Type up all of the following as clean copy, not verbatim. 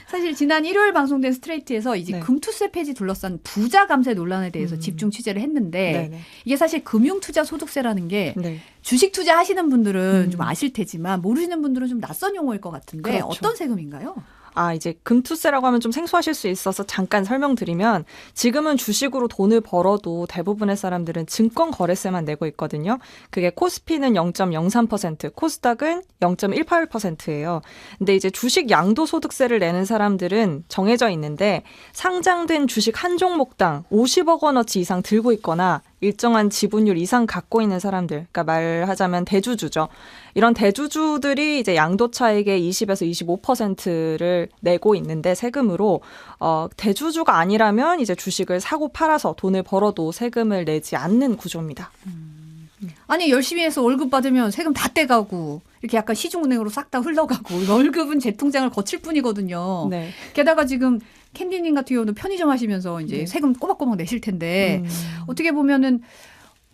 사실 지난 일요일 방송된 스트레이트에서 이제 네. 금투세 폐지 둘러싼 부자 감세 논란에 대해서 집중 취재를 했는데 네네. 이게 사실 금융투자소득세라는 게 네. 주식 투자하시는 분들은 좀 아실 테지만 모르시는 분들은 좀 낯선 용어일 것 같은데 그렇죠. 어떤 세금인가요? 이제 금투세라고 하면 좀 생소하실 수 있어서 잠깐 설명드리면 지금은 주식으로 돈을 벌어도 대부분의 사람들은 증권거래세만 내고 있거든요. 그게 코스피는 0.03%, 코스닥은 0.18%예요. 근데 이제 주식 양도소득세를 내는 사람들은 정해져 있는데 상장된 주식 한 종목당 50억 원어치 이상 들고 있거나 일정한 지분율 이상 갖고 있는 사람들, 그러니까 말하자면 대주주죠. 이런 대주주들이 이제 양도차익의 20에서 25%를 내고 있는데 세금으로 대주주가 아니라면 이제 주식을 사고 팔아서 돈을 벌어도 세금을 내지 않는 구조입니다. 아니 열심히 해서 월급 받으면 세금 다 떼가고 이렇게 약간 시중은행으로 싹 다 흘러가고 월급은 제 통장을 거칠 뿐이거든요. 네. 게다가 지금 캔디님 같은 경우는 편의점 하시면서 이제 네. 세금 꼬박꼬박 내실 텐데 어떻게 보면은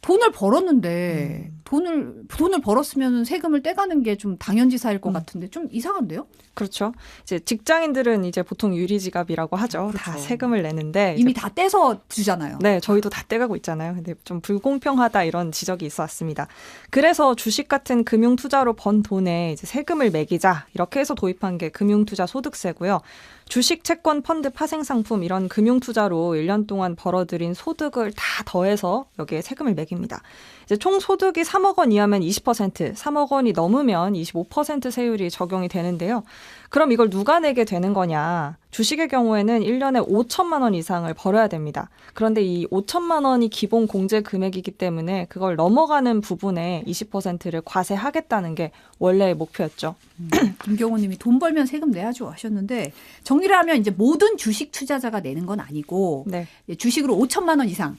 돈을 벌었는데 돈을 벌었으면 세금을 떼가는 게 좀 당연지사일 것 같은데 좀 이상한데요? 그렇죠. 이제 직장인들은 이제 보통 유리지갑이라고 하죠. 그렇죠. 다 세금을 내는데 이미 다 떼서 주잖아요. 네, 저희도 다 떼가고 있잖아요. 근데 좀 불공평하다 이런 지적이 있어 왔습니다. 그래서 주식 같은 금융투자로 번 돈에 이제 세금을 매기자 이렇게 해서 도입한 게 금융투자 소득세고요. 주식, 채권, 펀드, 파생상품 이런 금융투자로 1년 동안 벌어들인 소득을 다 더해서 여기에 세금을 매깁니다. 이제 총 소득이 3억 원 이하면 20%, 3억 원이 넘으면 25% 세율이 적용이 되는데요. 그럼 이걸 누가 내게 되는 거냐? 주식의 경우에는 1년에 5천만 원 이상을 벌어야 됩니다. 그런데 이 5천만 원이 기본 공제 금액이기 때문에 그걸 넘어가는 부분에 20%를 과세하겠다는 게 원래의 목표였죠. 김경호 님이 돈 벌면 세금 내야죠 하셨는데 정리를 하면 이제 모든 주식 투자자가 내는 건 아니고 네. 주식으로 5천만 원 이상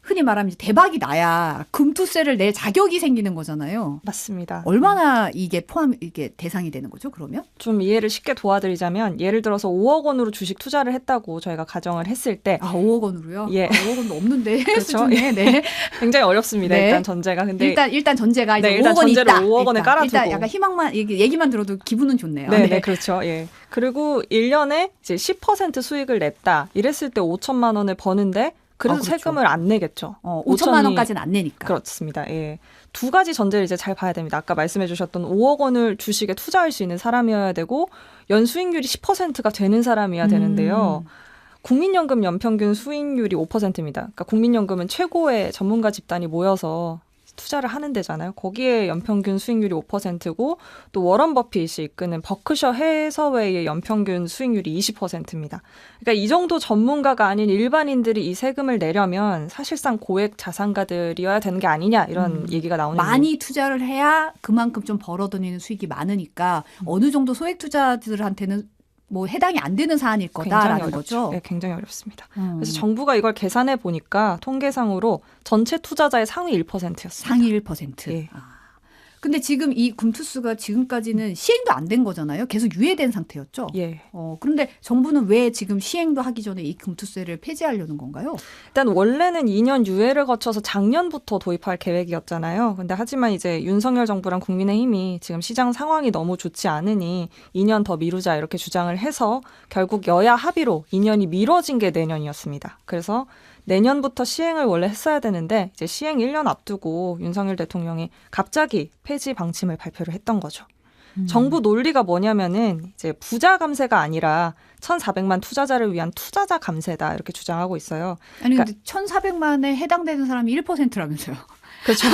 흔히 말하면 이제 대박이 나야 금투세를 낼 자격이 생기는 거잖아요. 맞습니다. 얼마나 이게 이게 대상이 되는 거죠, 그러면? 좀 이해를 쉽게 도와드리자면 예를 들어서 5억 원으로 주식 투자를 했다고 저희가 가정을 했을 때 5억 원으로요? 예. 5억 원도 없는데 그렇죠. 수준에. 네. 굉장히 어렵습니다. 네. 일단 전제가. 근데 일단 전제가 이제 네, 일단 5억 원이 전제로 있다. 5억 원을 깔아두고. 일단 약간 희망만 얘기만 들어도 기분은 좋네요. 네, 네, 그렇죠. 예. 그리고 1년에 이제 10% 수익을 냈다. 이랬을 때 5천만 원을 버는데 그래도 그렇죠. 세금을 안 내겠죠. 5천만 원까지는 안 내니까. 그렇습니다. 예. 두 가지 전제를 이제 잘 봐야 됩니다. 아까 말씀해 주셨던 5억 원을 주식에 투자할 수 있는 사람이어야 되고 연수익률이 10%가 되는 사람이어야 되는데요. 국민연금 연평균 수익률이 5%입니다. 그러니까 국민연금은 최고의 전문가 집단이 모여서 투자를 하는 데잖아요. 거기에 연평균 수익률이 5%고 또 워런 버핏이 이끄는 버크셔 해서웨이의 연평균 수익률이 20%입니다. 그러니까 이 정도 전문가가 아닌 일반인들이 이 세금을 내려면 사실상 고액 자산가들이어야 되는 게 아니냐 이런 얘기가 나오는 많이 투자를 해야 그만큼 좀 벌어들이는 수익이 많으니까 어느 정도 소액 투자들한테는 뭐 해당이 안 되는 사안일 거다라는 거죠. 네, 굉장히 어렵습니다. 그래서 정부가 이걸 계산해 보니까 통계상으로 전체 투자자의 상위 1%였습니다. 상위 1%. 예. 근데 지금 이 금투수가 지금까지는 시행도 안 된 거잖아요. 계속 유예된 상태였죠. 예. 그런데 정부는 왜 지금 시행도 하기 전에 이 금투세를 폐지하려는 건가요? 일단 원래는 2년 유예를 거쳐서 작년부터 도입할 계획이었잖아요. 근데 하지만 이제 윤석열 정부랑 국민의힘이 지금 시장 상황이 너무 좋지 않으니 2년 더 미루자 이렇게 주장을 해서 결국 여야 합의로 2년이 미뤄진 게 내년이었습니다. 그래서 내년부터 시행을 원래 했어야 되는데 이제 시행 1년 앞두고 윤석열 대통령이 갑자기 폐지 방침을 발표를 했던 거죠. 정부 논리가 뭐냐면은 이제 부자 감세가 아니라 1,400만 투자자를 위한 투자자 감세다 이렇게 주장하고 있어요. 아니 근데 1,400만에 해당되는 사람이 1%라면서요. 그렇죠.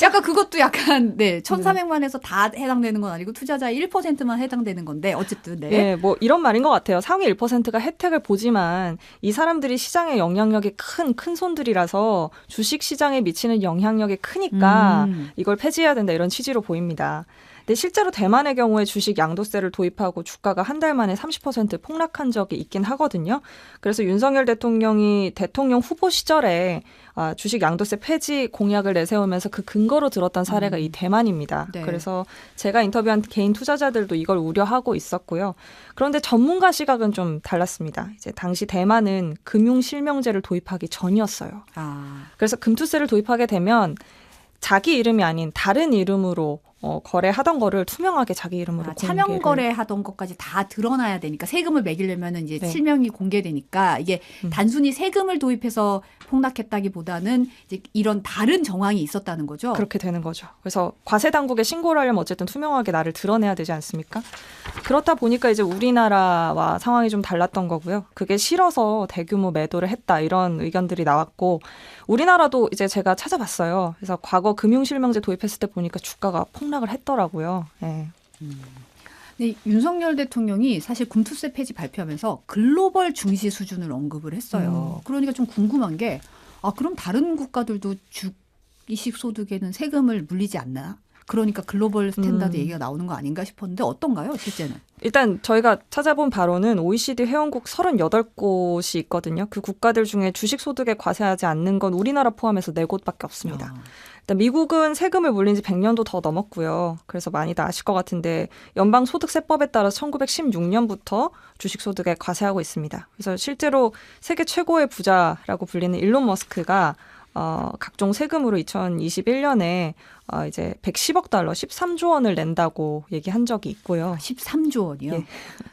약간 그것도 약간 1,400만에서 다 해당되는 건 아니고 투자자의 1%만 해당되는 건데 어쨌든 네. 예, 뭐 이런 말인 것 같아요. 상위 1%가 혜택을 보지만 이 사람들이 시장의 영향력이 큰 손들이라서 주식 시장에 미치는 영향력이 크니까 이걸 폐지해야 된다 이런 취지로 보입니다. 근데 실제로 대만의 경우에 주식 양도세를 도입하고 주가가 한 달 만에 30% 폭락한 적이 있긴 하거든요. 그래서 윤석열 대통령이 대통령 후보 시절에 주식 양도세 폐지 공약을 내세우면서 그 근거로 들었던 사례가 이 대만입니다. 네. 그래서 제가 인터뷰한 개인 투자자들도 이걸 우려하고 있었고요. 그런데 전문가 시각은 좀 달랐습니다. 이제 당시 대만은 금융실명제를 도입하기 전이었어요. 그래서 금투세를 도입하게 되면 자기 이름이 아닌 다른 이름으로 거래하던 거를 투명하게 자기 이름으로 차명 공개를. 거래하던 것까지 다 드러나야 되니까 세금을 매기려면 이제 네. 실명이 공개되니까 이게 단순히 세금을 도입해서 폭락했다기보다는 이제 이런 다른 정황이 있었다는 거죠. 그렇게 되는 거죠. 그래서 과세 당국에 신고를 하려면 어쨌든 투명하게 나를 드러내야 되지 않습니까? 그렇다 보니까 이제 우리나라와 상황이 좀 달랐던 거고요. 그게 싫어서 대규모 매도를 했다 이런 의견들이 나왔고 우리나라도 이제 제가 찾아봤어요. 그래서 과거 금융실명제 도입했을 때 보니까 주가가 폭락을 했더라고요. 네. 근데 윤석열 대통령이 사실 금투세 폐지 발표하면서 글로벌 중시 수준을 언급을 했어요. 그러니까 좀 궁금한 게 그럼 다른 국가들도 주이식 소득에는 세금을 물리지 않나? 그러니까 글로벌 스탠다드 얘기가 나오는 거 아닌가 싶었는데 어떤가요, 실제는? 일단 저희가 찾아본 바로는 OECD 회원국 38곳이 있거든요. 그 국가들 중에 주식 소득에 과세하지 않는 건 우리나라 포함해서 4곳밖에 없습니다. 일단 미국은 세금을 물린 지 100년도 더 넘었고요. 그래서 많이들 아실 것 같은데 연방소득세법에 따라 1916년부터 주식 소득에 과세하고 있습니다. 그래서 실제로 세계 최고의 부자라고 불리는 일론 머스크가 각종 세금으로 2021년에 이제 110억 달러, 13조 원을 낸다고 얘기한 적이 있고요. 13조 원이요? 예.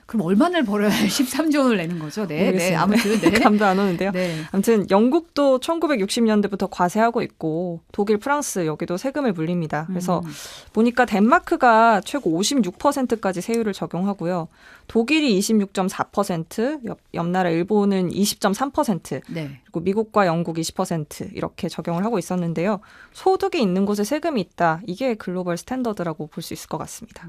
그럼 얼마를 벌어야 13조 원을 내는 거죠? 네, 모르겠습니다. 네. 아무튼 네. 감도 안 오는데요. 네. 아무튼 영국도 1960년대부터 과세하고 있고 독일, 프랑스 여기도 세금을 물립니다. 그래서 보니까 덴마크가 최고 56%까지 세율을 적용하고요. 독일이 26.4%, 옆나라 일본은 20.3%, 네. 그리고 미국과 영국 20% 이렇게 적용을 하고 있었는데요. 소득이 있는 곳에 세금이 있다. 이게 글로벌 스탠더드라고 볼 수 있을 것 같습니다.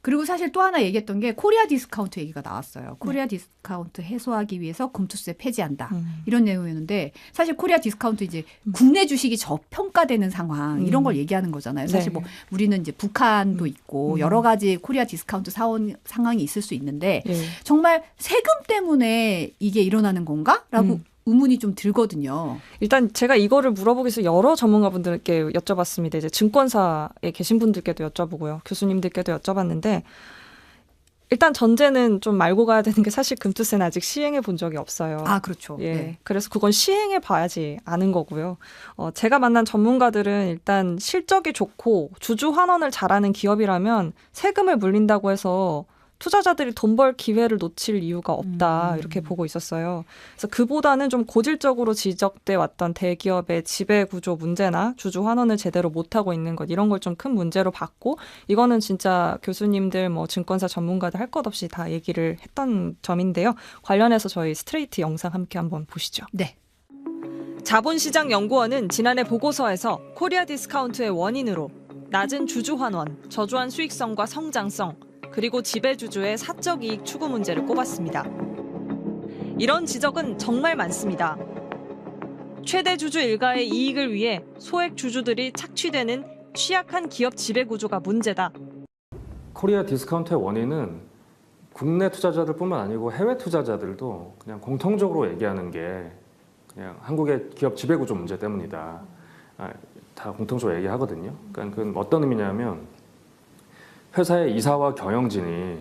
그리고 사실 또 하나 얘기했던 게 코리아 디스카운트 얘기가 나왔어요. 코리아 디스카운트 해소하기 위해서 금투세 폐지한다. 이런 내용이었는데 사실 코리아 디스카운트 이제 국내 주식이 저평가되는 상황 이런 걸 얘기하는 거잖아요. 사실 뭐 우리는 이제 북한도 있고 여러 가지 코리아 디스카운트 사온 상황이 있을 수 있는데 정말 세금 때문에 이게 일어나는 건가?라고 의문이 좀 들거든요. 일단 제가 이거를 물어보기 위해서 여러 전문가분들께 여쭤봤습니다. 이제 증권사에 계신 분들께도 여쭤보고요. 교수님들께도 여쭤봤는데 일단 전제는 좀 말고 가야 되는 게 사실 금투세는 아직 시행해 본 적이 없어요. 그렇죠. 예. 네. 그래서 그건 시행해 봐야지 아는 거고요. 제가 만난 전문가들은 일단 실적이 좋고 주주 환원을 잘하는 기업이라면 세금을 물린다고 해서 투자자들이 돈 벌 기회를 놓칠 이유가 없다 이렇게 보고 있었어요. 그래서 그보다는 좀 고질적으로 지적돼 왔던 대기업의 지배구조 문제나 주주 환원을 제대로 못하고 있는 것 이런 걸 좀 큰 문제로 봤고 이거는 진짜 교수님들 뭐 증권사 전문가들 할 것 없이 다 얘기를 했던 점인데요. 관련해서 저희 스트레이트 영상 함께 한번 보시죠. 네. 자본시장연구원은 지난해 보고서에서 코리아 디스카운트의 원인으로 낮은 주주 환원, 저조한 수익성과 성장성 그리고 지배주주의 사적 이익 추구 문제를 꼽았습니다. 이런 지적은 정말 많습니다. 최대 주주 일가의 이익을 위해 소액 주주들이 착취되는 취약한 기업 지배구조가 문제다. 코리아 디스카운트의 원인은 국내 투자자들뿐만 아니고 해외 투자자들도 그냥 공통적으로 얘기하는 게 그냥 한국의 기업 지배구조 문제 때문이다. 다 공통적으로 얘기하거든요. 그러니까 그건 어떤 의미냐면 회사의 이사와 경영진이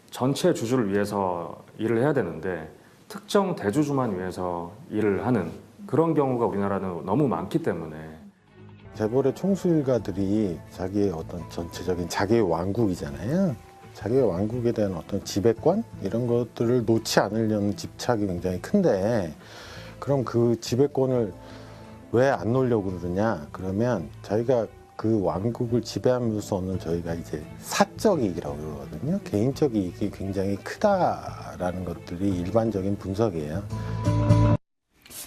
전체 주주를 위해서 일을 해야 되는데 특정 대주주만 위해서 일을 하는 그런 경우가 우리나라는 너무 많기 때문에 재벌의 총수 일가들이 자기의 어떤 전체적인 자기의 왕국이잖아요. 자기의 왕국에 대한 어떤 지배권 이런 것들을 놓지 않으려는 집착이 굉장히 큰데 그럼 그 지배권을 왜 안 놓으려고 그러냐? 그러면 자기가 그 왕국을 지배하면서는 저희가 이제 사적 이익이라고 그러거든요. 개인적 이익이 굉장히 크다라는 것들이 일반적인 분석이에요.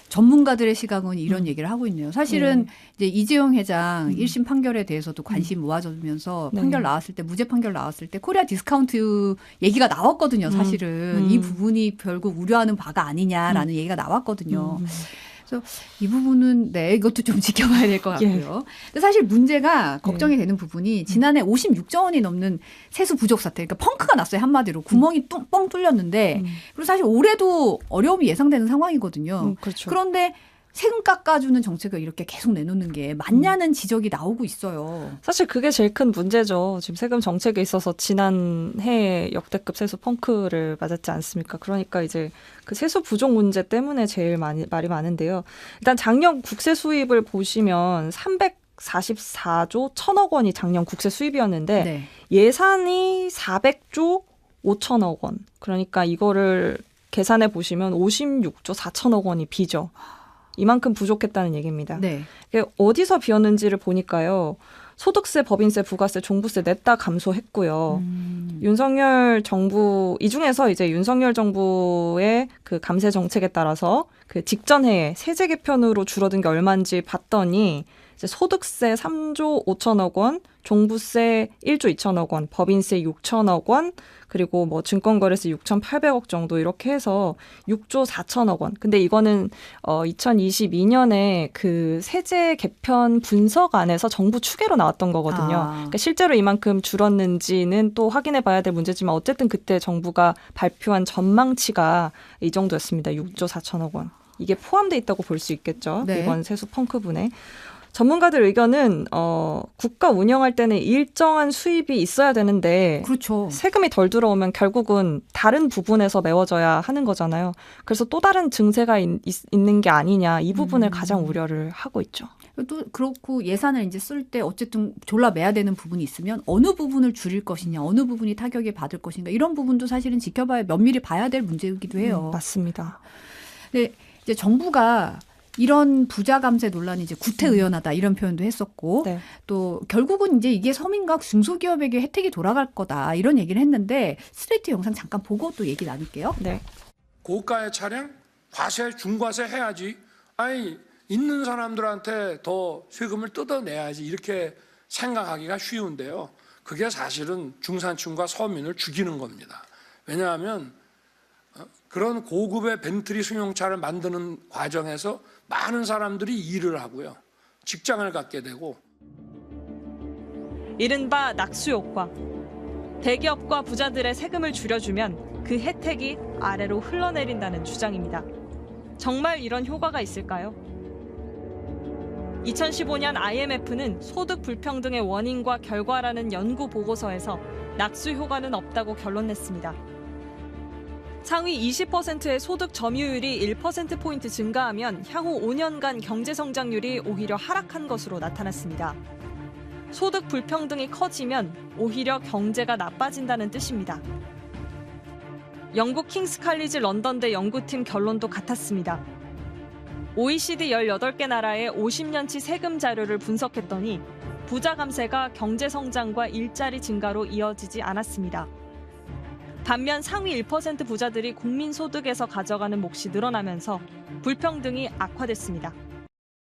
전문가들의 시각은 이런 얘기를 하고 있네요. 사실은 이제 이재용 회장 1심 판결에 대해서도 관심 모아지면서 판결 나왔을 때 무죄 판결 나왔을 때 코리아 디스카운트 얘기가 나왔거든요. 사실은 이 부분이 결국 우려하는 바가 아니냐라는 얘기가 나왔거든요. 그래서 이 부분은 이것도 좀 지켜봐야 될 것 같고요. 근데 사실 문제가 걱정이 되는 부분이 지난해 56조 원이 넘는 세수 부족 사태, 그러니까 펑크가 났어요. 한마디로 구멍이 뻥 뚫렸는데 그리고 사실 올해도 어려움이 예상되는 상황이거든요. 그렇죠. 그런데 세금 깎아주는 정책을 이렇게 계속 내놓는 게 맞냐는 지적이 나오고 있어요. 사실 그게 제일 큰 문제죠. 지금 세금 정책에 있어서 지난해 역대급 세수 펑크를 맞았지 않습니까? 그러니까 이제 그 세수 부족 문제 때문에 제일 말이 많은데요. 일단 작년 국세 수입을 보시면 444조 1,000억 원이 작년 국세 수입이었는데 네. 예산이 400조 5천억 원. 그러니까 이거를 계산해 보시면 56조 4천억 원이 비죠. 이만큼 부족했다는 얘기입니다. 네. 이게 어디서 비었는지를 보니까요. 소득세, 법인세, 부가세, 종부세 냈다 감소했고요. 윤석열 정부 이 중에서 이제 윤석열 정부의 그 감세 정책에 따라서 그 직전 해에 세제 개편으로 줄어든 게 얼마인지 봤더니 이제 소득세 3조 5천억 원, 종부세 1조 2천억 원, 법인세 6천억 원, 그리고 뭐 증권거래세 6,800억 정도 이렇게 해서 6조 4천억 원. 근데 이거는 2022년에 그 세제 개편 분석안에서 정부 추계로 나왔던 거거든요. 그러니까 실제로 이만큼 줄었는지는 또 확인해 봐야 될 문제지만 어쨌든 그때 정부가 발표한 전망치가 이 정도였습니다. 6조 4천억 원. 이게 포함돼 있다고 볼 수 있겠죠. 네. 이번 세수 펑크분에. 전문가들 의견은 국가 운영할 때는 일정한 수입이 있어야 되는데 그렇죠. 세금이 덜 들어오면 결국은 다른 부분에서 메워져야 하는 거잖아요. 그래서 또 다른 증세가 있는 게 아니냐 이 부분을 가장 우려를 하고 있죠. 또 그렇고 예산을 이제 쓸 때 어쨌든 졸라매야 되는 부분이 있으면 어느 부분을 줄일 것이냐, 어느 부분이 타격을 받을 것인가 이런 부분도 사실은 지켜봐야 면밀히 봐야 될 문제이기도 해요. 맞습니다. 근데 이제 정부가 이런 부자 감세 논란이 이제 구태의연하다 이런 표현도 했었고 네. 또 결국은 이제 이게 서민과 중소기업에게 혜택이 돌아갈 거다 이런 얘기를 했는데 스트레이트 영상 잠깐 보고 또 얘기 나눌게요. 네. 고가의 차량 과세 중과세 해야지. 아니 있는 사람들한테 더 세금을 뜯어내야지 이렇게 생각하기가 쉬운데요. 그게 사실은 중산층과 서민을 죽이는 겁니다. 왜냐하면 그런 고급의 벤틀리 승용차를 만드는 과정에서 많은 사람들이 일을 하고요. 직장을 갖게 되고. 이른바 낙수 효과. 대기업과 부자들의 세금을 줄여주면 그 혜택이 아래로 흘러내린다는 주장입니다. 정말 이런 효과가 있을까요? 2015년 IMF는 소득 불평등의 원인과 결과라는 연구 보고서에서 낙수 효과는 없다고 결론냈습니다. 상위 20%의 소득 점유율이 1%포인트 증가하면 향후 5년간 경제 성장률이 오히려 하락한 것으로 나타났습니다. 소득 불평등이 커지면 오히려 경제가 나빠진다는 뜻입니다. 영국 킹스 칼리지 런던대 연구팀 결론도 같았습니다. OECD 18개 나라의 50년치 세금 자료를 분석했더니 부자 감세가 경제 성장과 일자리 증가로 이어지지 않았습니다. 반면 상위 1% 부자들이 국민 소득에서 가져가는 몫이 늘어나면서 불평등이 악화됐습니다.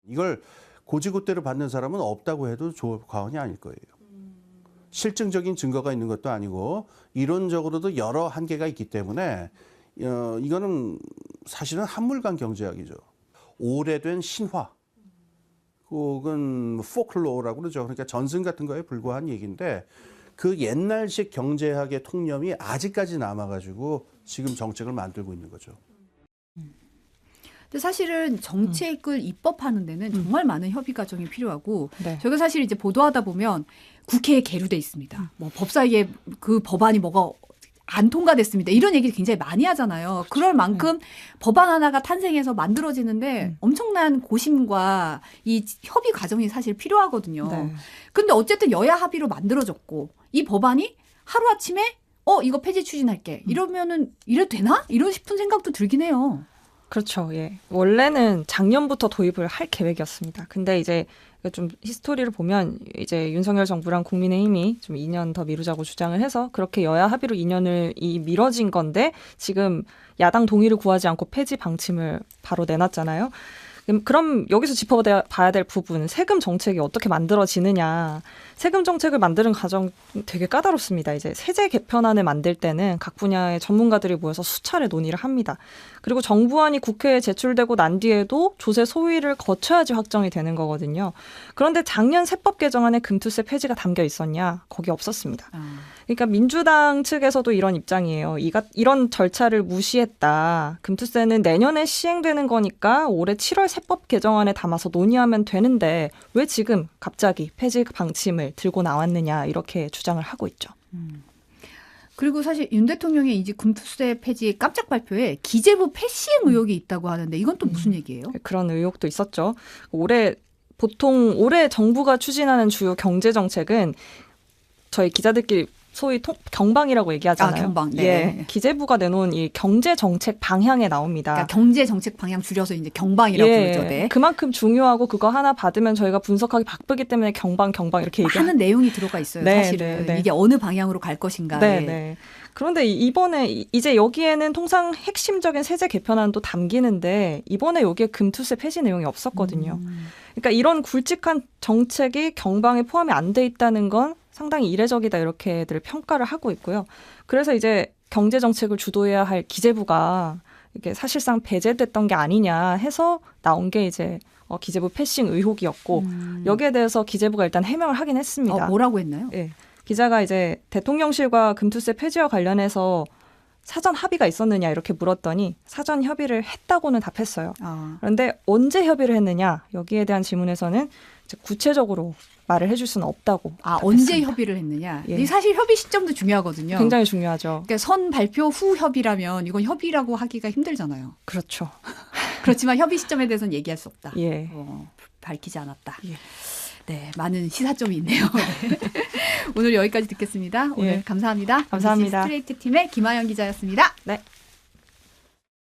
이걸 고지고대로 받는 사람은 없다고 해도 과언이 아닐 거예요. 실증적인 증거가 있는 것도 아니고 이론적으로도 여러 한계가 있기 때문에 이거는 사실은 한물간 경제학이죠. 오래된 신화 혹은 포클로어라고 그러죠. 그러니까 전승 같은 거에 불과한 얘기인데 그 옛날식 경제학의 통념이 아직까지 남아가지고 지금 정책을 만들고 있는 거죠. 근데 사실은 정책을 입법하는 데는 정말 많은 협의 과정이 필요하고 네. 저희가 사실 이제 보도하다 보면 국회에 계류돼 있습니다. 뭐 법사위에 그 법안이 뭐가 안 통과됐습니다. 이런 얘기 굉장히 많이 하잖아요. 그럴 만큼 법안 하나가 탄생해서 만들어지는데 엄청난 고심과 이 협의 과정이 사실 필요하거든요. 네. 근데 어쨌든 여야 합의로 만들어졌고 이 법안이 하루아침에 이거 폐지 추진할게. 이러면은 이래도 되나? 이런 싶은 생각도 들긴 해요. 그렇죠. 예. 원래는 작년부터 도입을 할 계획이었습니다. 근데 이제 좀 히스토리를 보면 이제 윤석열 정부랑 국민의힘이 좀 2년 더 미루자고 주장을 해서 그렇게 여야 합의로 2년을 미뤄진 건데 지금 야당 동의를 구하지 않고 폐지 방침을 바로 내놨잖아요. 그럼 여기서 짚어봐야 될 부분, 세금 정책이 어떻게 만들어지느냐. 세금 정책을 만드는 과정 되게 까다롭습니다. 이제 세제 개편안을 만들 때는 각 분야의 전문가들이 모여서 수차례 논의를 합니다. 그리고 정부안이 국회에 제출되고 난 뒤에도 조세 소위를 거쳐야지 확정이 되는 거거든요. 그런데 작년 세법 개정안에 금투세 폐지가 담겨 있었냐? 거기 없었습니다. 그러니까 민주당 측에서도 이런 입장이에요. 이런 절차를 무시했다. 금투세는 내년에 시행되는 거니까 올해 7월 세법 개정안에 담아서 논의하면 되는데 왜 지금 갑자기 폐지 방침을 들고 나왔느냐 이렇게 주장을 하고 있죠. 그리고 사실 윤 대통령의 이제 금투세 폐지 깜짝 발표에 기재부 패시행 의혹이 있다고 하는데 이건 또 무슨 얘기예요? 그런 의혹도 있었죠. 올해 보통 올해 정부가 추진하는 주요 경제 정책은 저희 기자들끼리 소위 경방이라고 얘기하잖아요. 경방. 네. 예, 기재부가 내놓은 이 경제 정책 방향에 나옵니다. 그러니까 경제 정책 방향 줄여서 이제 경방이라고 예, 부르죠. 네. 그만큼 중요하고 그거 하나 받으면 저희가 분석하기 바쁘기 때문에 경방 이렇게 얘기하는. 많은 내용이 들어가 있어요. 네, 사실은 네, 네. 이게 어느 방향으로 갈 것인가에. 네, 네. 그런데 이번에 이제 여기에는 통상 핵심적인 세제 개편안도 담기는데 이번에 여기에 금투세 폐지 내용이 없었거든요. 그러니까 이런 굵직한 정책이 경방에 포함이 안 돼 있다는 건 상당히 이례적이다 이렇게들 평가를 하고 있고요. 그래서 이제 경제 정책을 주도해야 할 기재부가 이게 사실상 배제됐던 게 아니냐 해서 나온 게 이제 기재부 패싱 의혹이었고 여기에 대해서 기재부가 일단 해명을 하긴 했습니다. 뭐라고 했나요? 예. 기자가 이제 대통령실과 금투세 폐지와 관련해서 사전 합의가 있었느냐 이렇게 물었더니 사전 협의를 했다고는 답했어요. 그런데 언제 협의를 했느냐 여기에 대한 질문에서는 이제 구체적으로 말을 해줄 수는 없다고. 답했습니다. 언제 협의를 했느냐. 예. 사실 협의 시점도 중요하거든요. 굉장히 중요하죠. 그러니까 선 발표 후 협의라면 이건 협의라고 하기가 힘들잖아요. 그렇죠. 그렇지만 협의 시점에 대해서는 얘기할 수 없다. 예. 밝히지 않았다. 예. 네, 많은 시사점이 있네요. 네. 오늘 여기까지 듣겠습니다. 오늘 예. 감사합니다. 감사합니다. MBC 스트레이트 팀의 김아연 기자였습니다. 네.